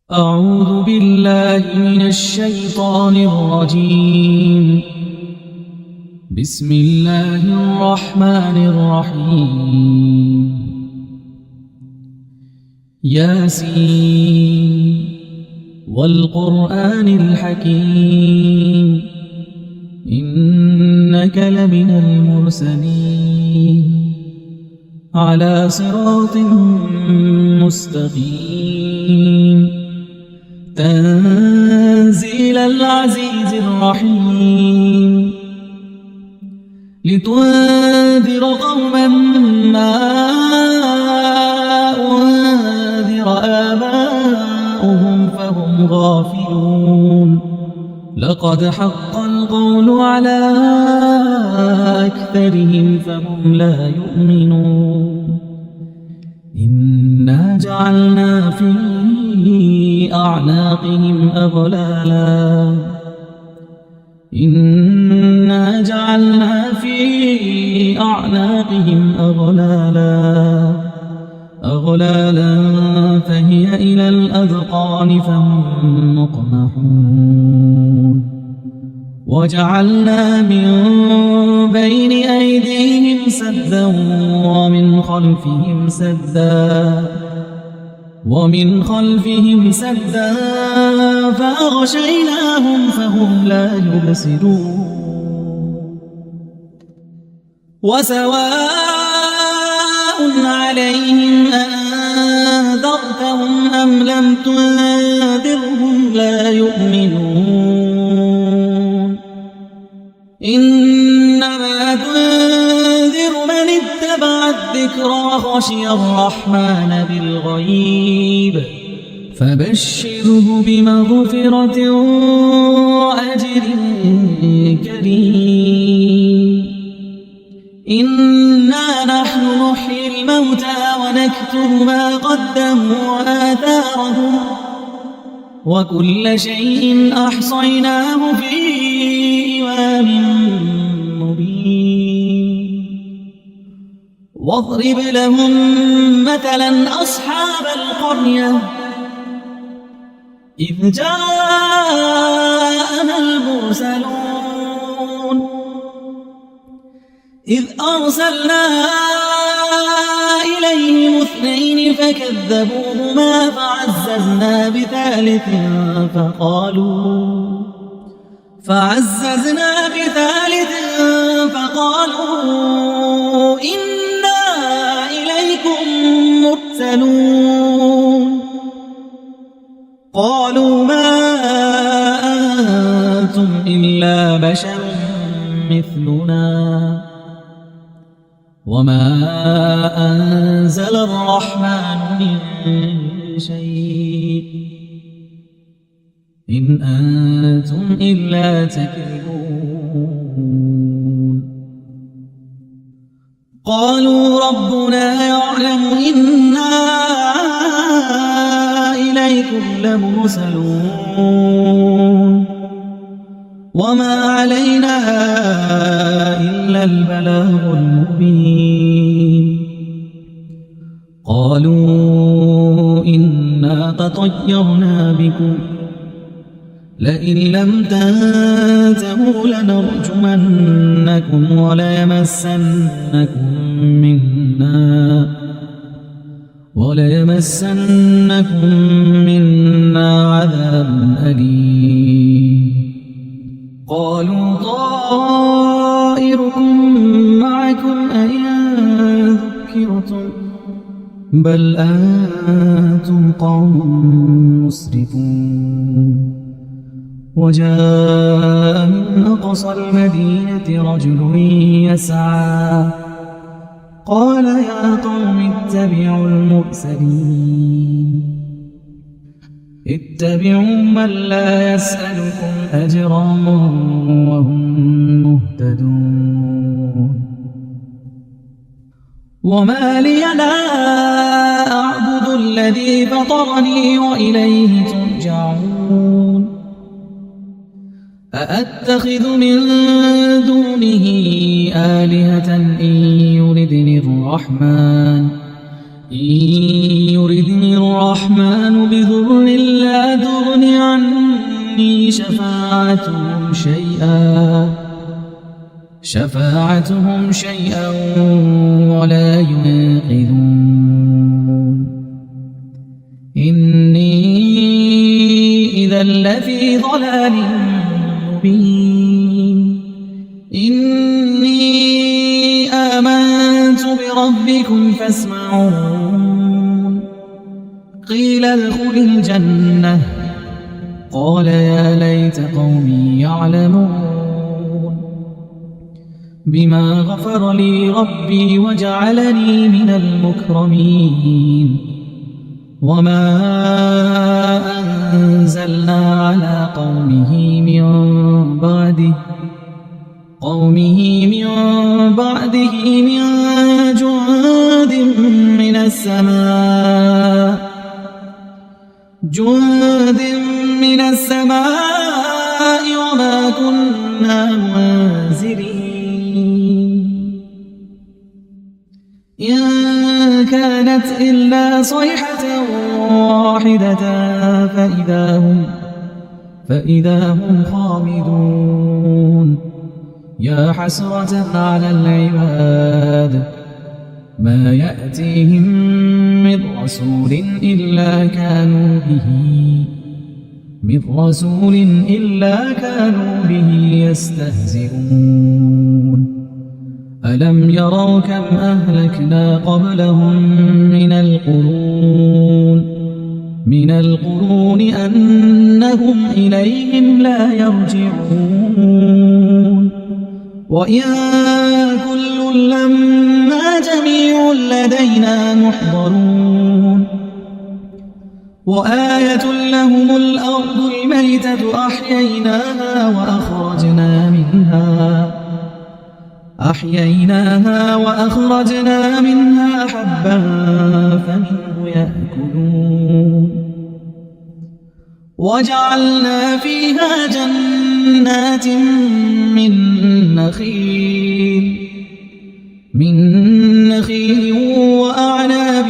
أعوذ بالله من الشيطان الرجيم. بسم الله الرحمن الرحيم. ياسين والقرآن الحكيم إنك لمن المرسلين على صراط مستقيم تنزيل العزيز الرحيم لتنذر قوما ما أنذر آباؤهم فهم غافلون لقد حق القول على أكثرهم فهم لا يؤمنون إنا جعلنا في أعناقهم أغلالا إنا جعلنا في أعناقهم أغلالا فهي إلى الأذقان فهم مقمحون وجعلنا من بين أيديهم سدا ومن خلفهم سدا فأغشيناهم فهم لا يبصرون وسواء عليهم أنذرتهم أم لم تنذرهم لا يؤمنون إنما تنذر من اتبع الذكر وخشي الرحمن بالغيب فبشره بمغفرة وأجر كريم إنا نحن نحيي الموتى ونكتب ما قدموا وآثارهم وكل شيء أحصيناه في إمام مبين واضرب لهم مثلا أصحاب القرية إذ جاءنا المرسلون إذ أرسلنا إليهم 2 فكذبوهما فعززنا بثالث فقالوا إنا إليكم مرسلون قالوا ما أنتم إلا بشر مثلنا وما أنزل الرحمن من شيء إن أنتم إلا تكذبون قالوا ربنا يعلم إنا إليكم لمرسلون وما علينا إلا البلاغ المبين قالوا إنا تطيرنا بكم لئن لم تنتهوا لنرجمنكم وليمسنكم منا عذاب أليم قالوا طائركم معكم أئن ذكرتم بل أنتم قوم مسرفون وجاء من أقصى المدينة رجل يسعى قال يا قوم اتبعوا المرسلين اتبعوا من لا يسألكم أجرا وهم مهتدون وما لي لا أعبد الذي فطرني وإليه ترجعون أأتخذ من دونه آلهة إن يردني الرحمن إن يردني الرحمن بضر لا تغن عني شفاعتهم شيئا ولا ينقذون إني إذا لفي ضلال مبين إني آمنت بربكم فاسمعون قيل ادخل الجنة قال يا ليت قومي يعلمون بما غفر لي ربي وجعلني من المكرمين وما أنزلنا على قومه من بعده من جند من السماء وما كنا منزلين إن كانت إلا صيحة واحدة فإذا هم خامدون يا حسرة على العباد ما يأتيهم من رسول إلا كانوا به يستهزئون ألم يروا كم أهلكنا قبلهم من القرون أنهم إليهم لا يرجعون وإن كل لما جميع لدينا محضرون وآية لهم الأرض الميتة أحييناها وأخرجنا منها حبا فمنه يأكلون وجعلنا فيها جنات من نخيل وأعناب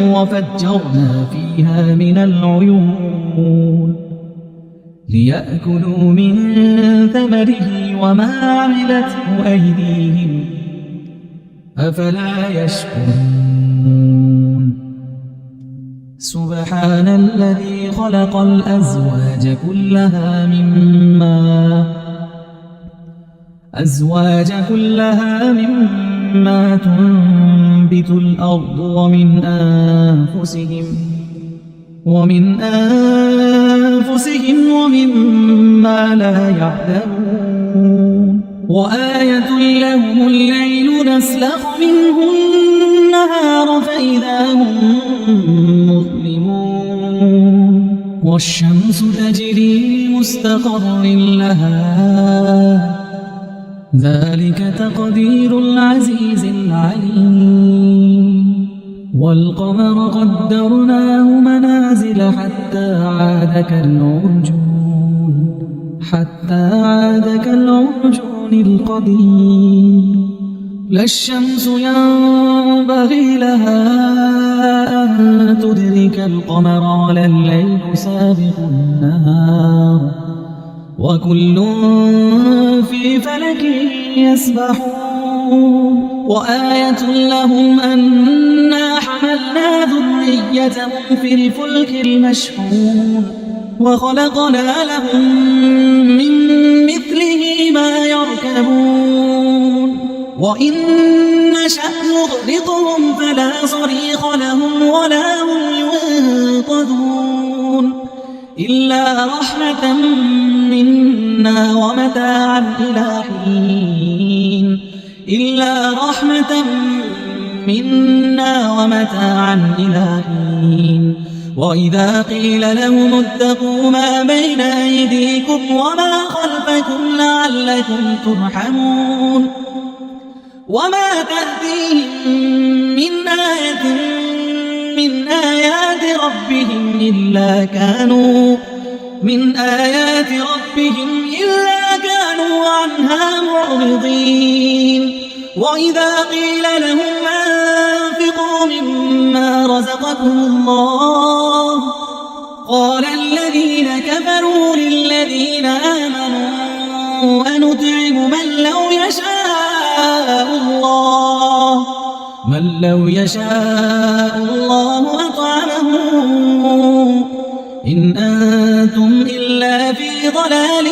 وفجرنا فيها من العيون ليأكلوا من ثمره وما عملته أيديهم أفلا يشكرون سبحان الذي خلق الأزواج كلها مما تنبت الأرض ومن أنفسهم ومما لا يعلمون وآية لهم الليل نسلخ منه النهار فإذا هم مظلمون والشمس تجري لمستقر لها ذلك تقدير العزيز العليم والقمر قدرناه منازل حتى عاد كالعرجون القديم لا الشمس ينبغي لها أن تدرك القمر ولا الليل سابق النهار وكل في فلك يسبحون وآية لهم أنا حملنا ذريتهم في الفلك المشحون وخلقنا لهم من مثله ما يركبون وإن نشأ نغرقهم فلا صريخ لهم ولا هم ينقذون إلا رحمة منا ومتاعا إلى حين وإذا قيل لهم اتقوا ما بين أيديكم وما خلفكم لعلكم ترحمون وما تأتيهم من آيات ربهم إلا كانوا عنها معرضين وإذا قيل لهم أنفقوا مما مما رزقكم الله. قال الذين كفروا للذين آمنوا أنطعم من لو يشاء الله أطعمه إن أنتم إلا في ضلال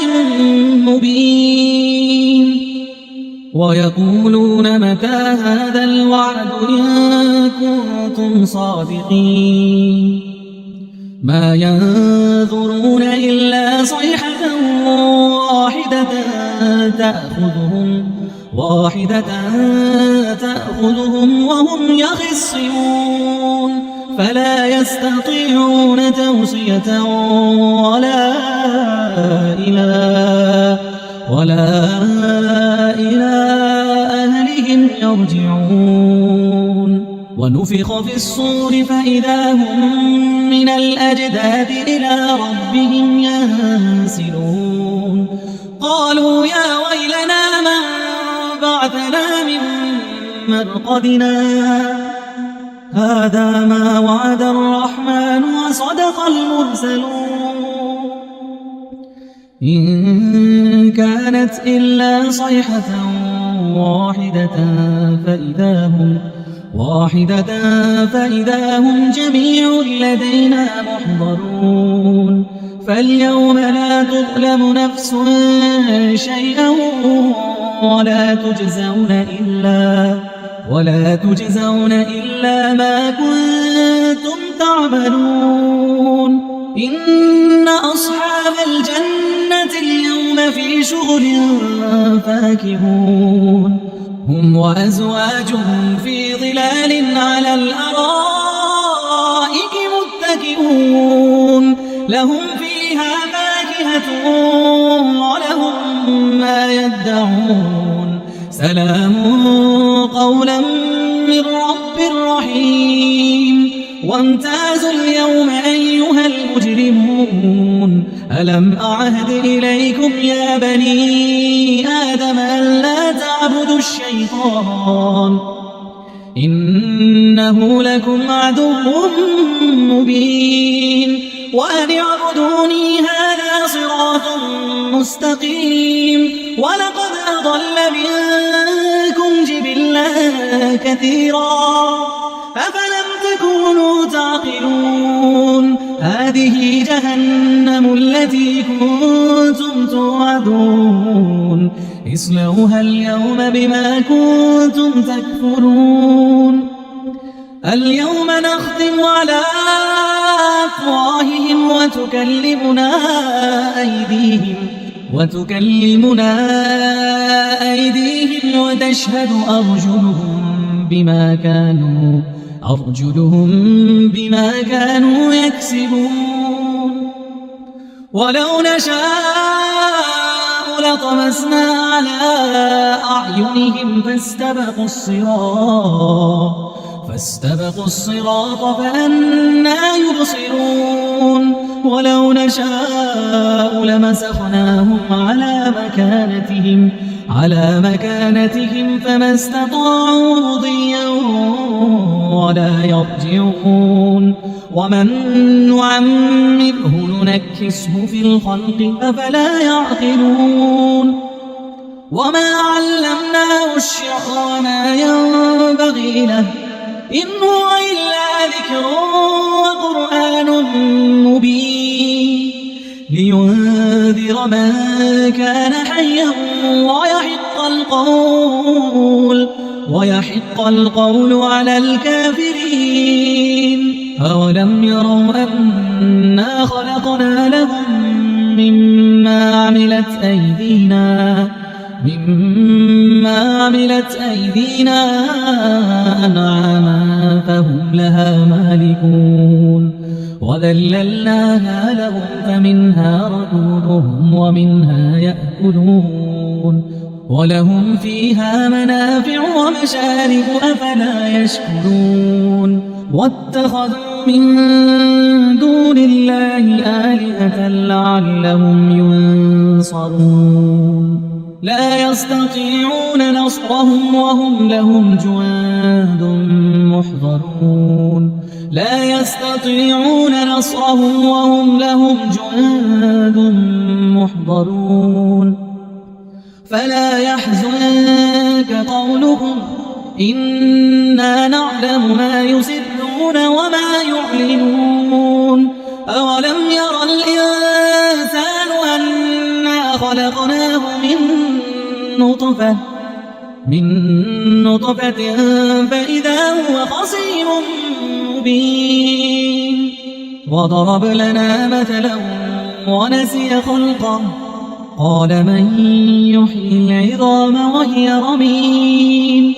مبين. ويقولون متى هذا الوعد إن كنتم صادقين. ما ينظرون إلا صيحة واحدة تأخذهم وهم يخصمون فلا يستطيعون توصية ولا إلى أهلهم يرجعون. ونفخ في الصور فإذا هم من الأجداث إلى ربهم ينسلون. قالوا يا ويلنا من بعثنا من مرقدنا هذا ما وعد الرحمن وصدق المرسلون. إن كانت إلا صيحة واحدة فإذا هم جميع لدينا محضرون. فاليوم لا تظلم نفس شيئا ولا تجزون إلا ما كنتم تعملون. إن أصحاب الجنة اليوم في شغل فاكهون هم وأزواجهم في ظلال على الأرائك متكئون لهم فيها فاكهة ولهم ما يدعون. سلام قولا من رب رحيم. وامتازوا اليوم أيها المجرمون ألم أعهد إليكم يا بني آدم ألا تعبدوا الشيطان إنه لكم عدو مبين. وأن اعبدوني هذا صراط مستقيم. ولقد أضل منكم جبلا كثيرا أفلم تكونوا تعقلون. هذه جهنم التي كنتم توعدون اصلوها اليوم بما كنتم تكفرون. اليوم نختم على أفواههم وتكلمنا أيديهم وتشهد أرجلهم بما كانوا يكسبون. ولو نشاء لطمسنا على أعينهم فاستبقوا الصراط فأنى يبصرون. ولو نشاء لمسخناهم على مكانتهم فما استطاعوا مضيا ولا يرجعون. ومن نعمره ننكسه في الخلق أفلا يعقلون. وما علمناه الشعر وما ينبغي له إن هو إلا ذكر وقرآن مبين لينذر من كان حيا ويحق القول على الكافرين. أولم يروا أنا خلقنا لهم مما عملت أيدينا أنعاما فهم لها مالكون. وذللناها لهم فمنها ركوبهم ومنها يأكلون ولهم فيها منافع ومشارب أفلا يشكرون. واتخذوا من دون الله آلهة لعلهم ينصرون. لا يستطيعون نصرهم وهم لهم جند محضرون لا يستطيعون نصرهم وهم لهم جند محضرون فلا يحزنك قولهم إنا نعلم ما يسرون وما يعلنون أولم ير الإنسان أنا خلقناه من نطفة فإذا هو خصيم مبين وضرب لنا مثلا ونسي خلقه قال من يحيي العظام وهي رميم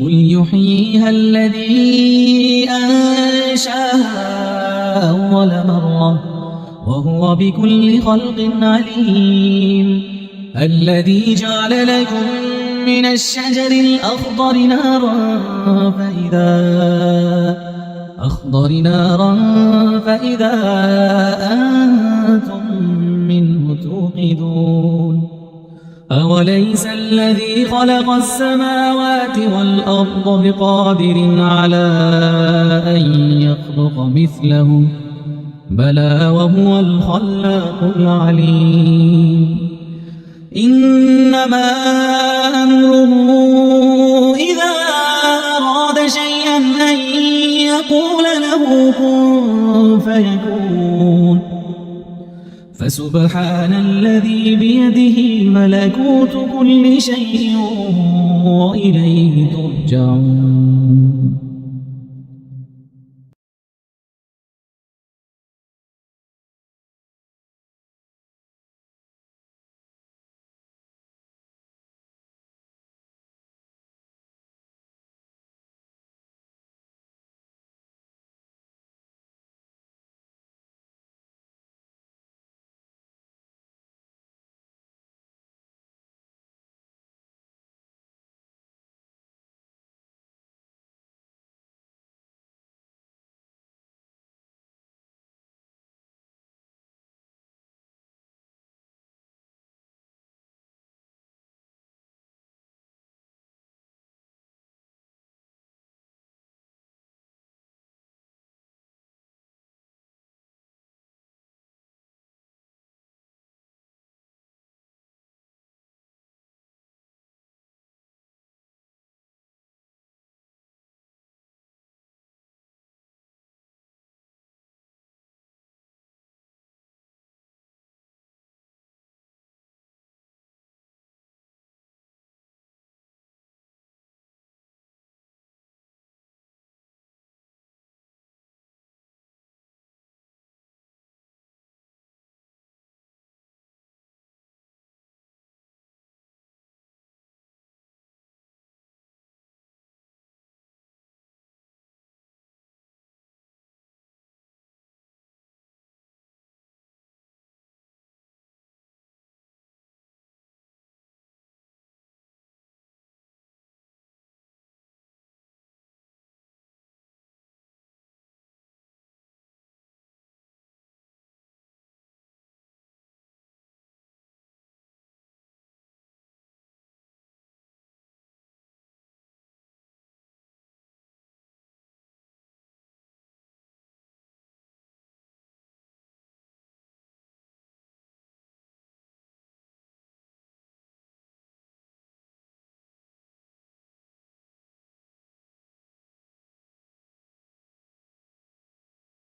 قل يحييها الذي أنشأها أول مرة وهو بكل خلق عليم الذي جعل لكم من الشجر الأخضر نارا فإذا أنتم منه توقدون أوليس الذي خلق السماوات والأرض بقادر على أن يخلق مثلهم بلى وهو الخلاق العليم إنما أمره إذا أراد شيئا أن يقول له كن فيكون فسبحان الذي بيده ملكوت كل شيء وإليه ترجعون